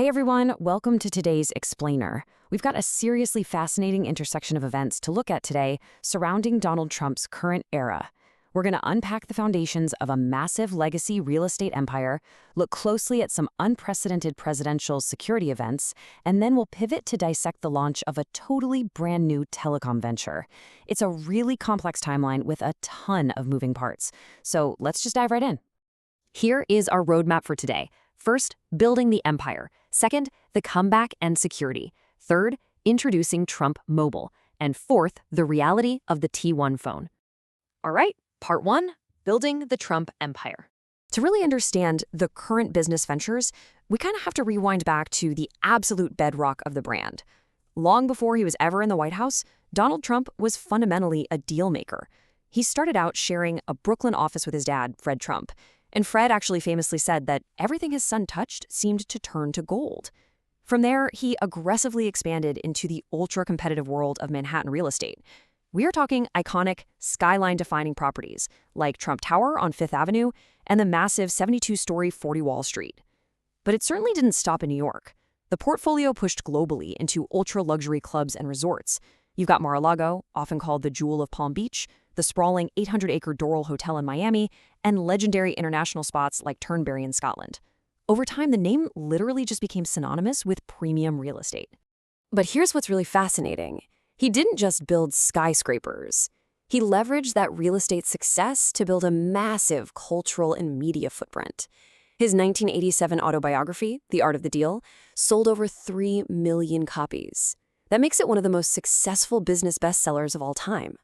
Hey everyone, welcome to today's Explainer. We've got a seriously fascinating intersection of events to look at today surrounding Donald Trump's current era. We're going to unpack the foundations of a massive legacy real estate empire, look closely at some unprecedented presidential security events, and then we'll pivot to dissect the launch of a totally brand new telecom venture. It's a really complex timeline with a ton of moving parts. So let's just dive right in. Here is our roadmap for today. First, building the empire. Second, the comeback and security. Third, introducing Trump Mobile. And fourth, the reality of the T1 phone. All right, part one, building the Trump empire. To really understand the current business ventures, we kind of have to rewind back to the absolute bedrock of the brand. Long before he was ever in the White House, Donald Trump was fundamentally a deal maker. He started out sharing a Brooklyn office with his dad, Fred Trump. And Fred actually famously said that everything his son touched seemed to turn to gold. From there, he aggressively expanded into the ultra-competitive world of Manhattan real estate. We are talking iconic, skyline-defining properties like Trump Tower on Fifth Avenue and the massive 72-story 40 Wall Street. But it certainly didn't stop in New York. The portfolio pushed globally into ultra-luxury clubs and resorts. You've got Mar-a-Lago, often called the Jewel of Palm Beach, the sprawling 800-acre Doral Hotel in Miami, and legendary international spots like Turnberry in Scotland. Over time, the name literally just became synonymous with premium real estate. But here's what's really fascinating. He didn't just build skyscrapers. He leveraged that real estate success to build a massive cultural and media footprint. His 1987 autobiography, The Art of the Deal, sold over 3 million copies. That makes it one of the most successful business bestsellers of all time.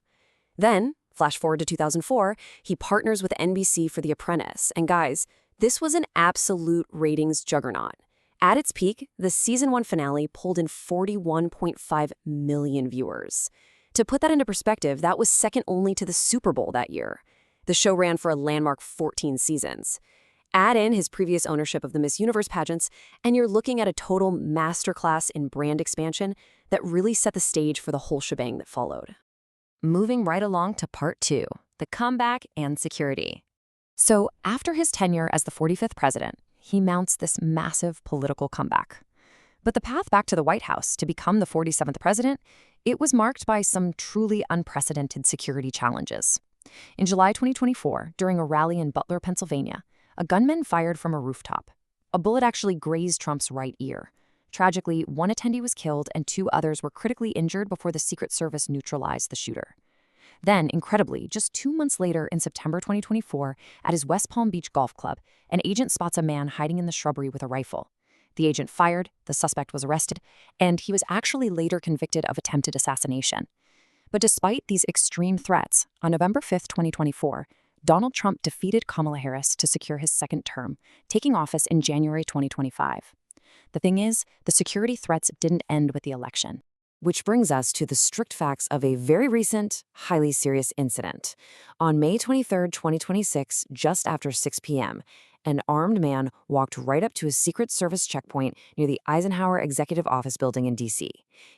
Then, flash forward to 2004, he partners with NBC for The Apprentice. And guys, this was an absolute ratings juggernaut. At its peak, the season 1 finale pulled in 41.5 million viewers. To put that into perspective, that was second only to the Super Bowl that year. The show ran for a landmark 14 seasons. Add in his previous ownership of the Miss Universe pageants, and you're looking at a total masterclass in brand expansion that really set the stage for the whole shebang that followed. Moving right along to part two, the comeback and security. So after his tenure as the 45th president, he mounts this massive political comeback. But the path back to the White House to become the 47th president, it was marked by some truly unprecedented security challenges. In July 2024, during a rally in Butler, Pennsylvania, a gunman fired from a rooftop. A bullet actually grazed Trump's right ear. Tragically, one attendee was killed and 2 others were critically injured before the Secret Service neutralized the shooter. Then, incredibly, just 2 months later in September 2024, at his West Palm Beach golf club, an agent spots a man hiding in the shrubbery with a rifle. The agent fired, the suspect was arrested, and he was actually later convicted of attempted assassination. But despite these extreme threats, on November 5, 2024, Donald Trump defeated Kamala Harris to secure his second term, taking office in January 2025. The thing is, the security threats didn't end with the election. Which brings us to the strict facts of a very recent, highly serious incident. On May 23, 2026, just after 6 p.m., an armed man walked right up to a Secret Service checkpoint near the Eisenhower Executive Office building in D.C.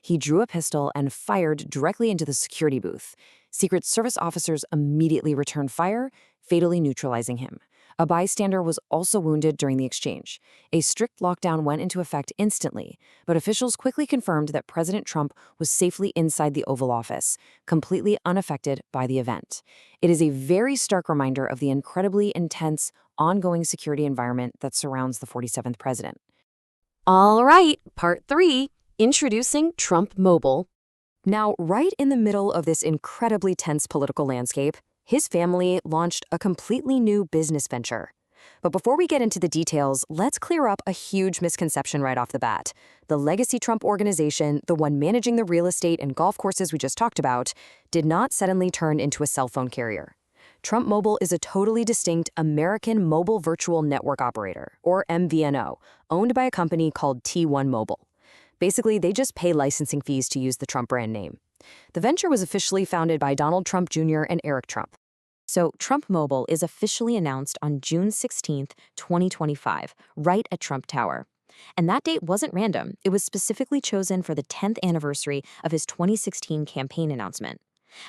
He drew a pistol and fired directly into the security booth. Secret Service officers immediately returned fire, fatally neutralizing him. A bystander was also wounded during the exchange. A strict lockdown went into effect instantly, but officials quickly confirmed that President Trump was safely inside the Oval Office, completely unaffected by the event. It is a very stark reminder of the incredibly intense, ongoing security environment that surrounds the 47th president. All right, part 3, introducing Trump Mobile. Now, right in the middle of this incredibly tense political landscape, his family launched a completely new business venture. But before we get into the details, let's clear up a huge misconception right off the bat. The legacy Trump organization, the one managing the real estate and golf courses we just talked about, did not suddenly turn into a cell phone carrier. Trump Mobile is a totally distinct American mobile virtual network operator, or MVNO, owned by a company called T1 Mobile. Basically, they just pay licensing fees to use the Trump brand name. The venture was officially founded by Donald Trump Jr. and Eric Trump. So Trump Mobile is officially announced on June 16, 2025, right at Trump Tower. And that date wasn't random. It was specifically chosen for the 10th anniversary of his 2016 campaign announcement.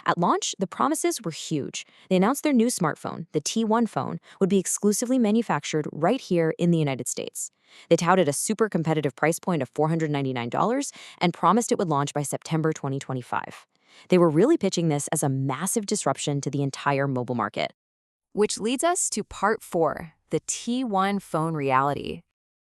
At launch, the promises were huge. They announced their new smartphone, the T1 phone, would be exclusively manufactured right here in the United States. They touted a super competitive price point of $499 and promised it would launch by September 2025. They were really pitching this as a massive disruption to the entire mobile market. Which leads us to part 4, the T1 phone reality.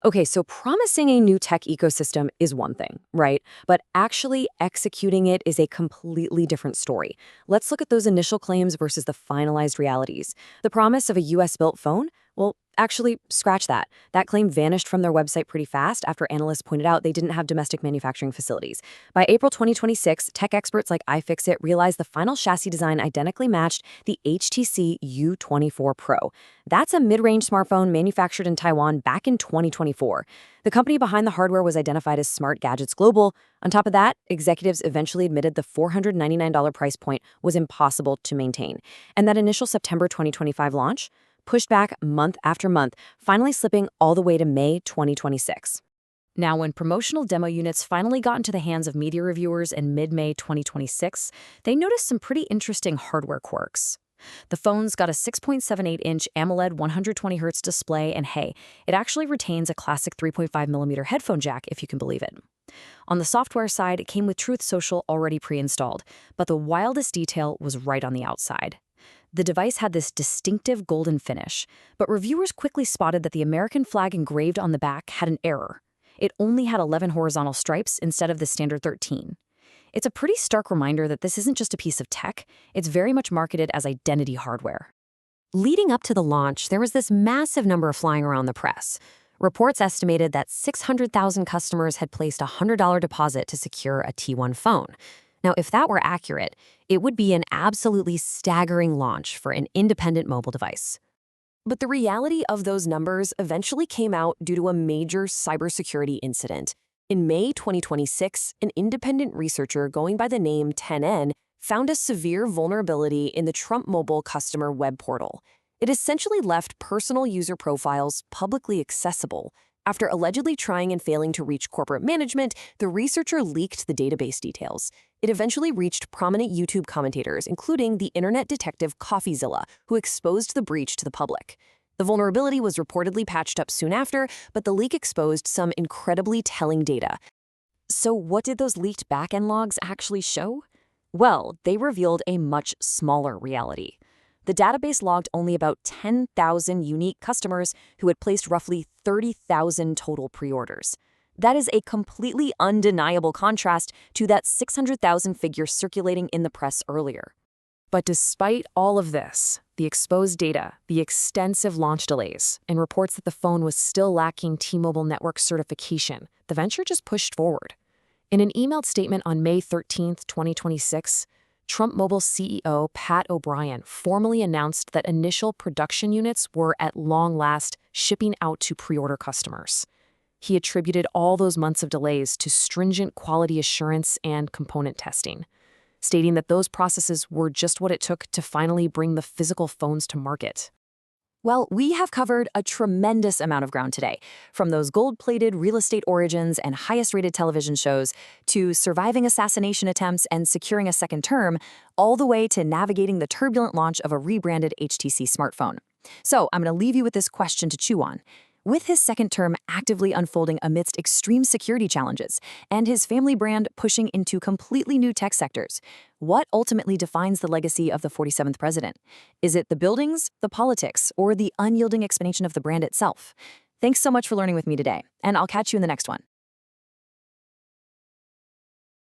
Okay, so promising a new tech ecosystem is one thing, right? But actually executing it is a completely different story. Let's look at those initial claims versus the finalized realities. The promise of a US-built phone? Well, actually, scratch that. That claim vanished from their website pretty fast after analysts pointed out they didn't have domestic manufacturing facilities. By April 2026, tech experts like iFixit realized the final chassis design identically matched the HTC U24 Pro. That's a mid-range smartphone manufactured in Taiwan back in 2024. The company behind the hardware was identified as Smart Gadgets Global. On top of that, executives eventually admitted the $499 price point was impossible to maintain. And that initial September 2025 launch pushed back month after month, finally slipping all the way to May 2026. Now, when promotional demo units finally got into the hands of media reviewers in mid-May 2026, they noticed some pretty interesting hardware quirks. The phone's got a 6.78-inch AMOLED 120Hz display, and hey, it actually retains a classic 3.5mm headphone jack, if you can believe it. On the software side, it came with Truth Social already pre-installed, but the wildest detail was right on the outside. The device had this distinctive golden finish, but reviewers quickly spotted that the American flag engraved on the back had an error. It only had 11 horizontal stripes instead of the standard 13. It's a pretty stark reminder that this isn't just a piece of tech, it's very much marketed as identity hardware. Leading up to the launch, there was this massive number flying around the press. Reports estimated that 600,000 customers had placed a $100 deposit to secure a T1 phone. Now, if that were accurate, it would be an absolutely staggering launch for an independent mobile device. But the reality of those numbers eventually came out due to a major cybersecurity incident. In May 2026, an independent researcher going by the name 10N found a severe vulnerability in the Trump Mobile customer web portal. It essentially left personal user profiles publicly accessible. After allegedly trying and failing to reach corporate management, the researcher leaked the database details. It eventually reached prominent YouTube commentators, including the internet detective CoffeeZilla, who exposed the breach to the public. The vulnerability was reportedly patched up soon after, but the leak exposed some incredibly telling data. So what did those leaked backend logs actually show? Well, they revealed a much smaller reality. The database logged only about 10,000 unique customers who had placed roughly 30,000 total pre-orders. That is a completely undeniable contrast to that 600,000 figure circulating in the press earlier. But despite all of this, the exposed data, the extensive launch delays, and reports that the phone was still lacking T-Mobile network certification, the venture just pushed forward. In an emailed statement on May 13, 2026, Trump Mobile CEO Pat O'Brien formally announced that initial production units were at long last shipping out to pre-order customers. He attributed all those months of delays to stringent quality assurance and component testing, stating that those processes were just what it took to finally bring the physical phones to market. Well, we have covered a tremendous amount of ground today, from those gold-plated real estate origins and highest-rated television shows to surviving assassination attempts and securing a second term, all the way to navigating the turbulent launch of a rebranded HTC smartphone. So I'm going to leave you with this question to chew on. With his second term actively unfolding amidst extreme security challenges and his family brand pushing into completely new tech sectors, what ultimately defines the legacy of the 47th president? Is it the buildings, the politics, or the unyielding expansion of the brand itself? Thanks so much for learning with me today, and I'll catch you in the next one.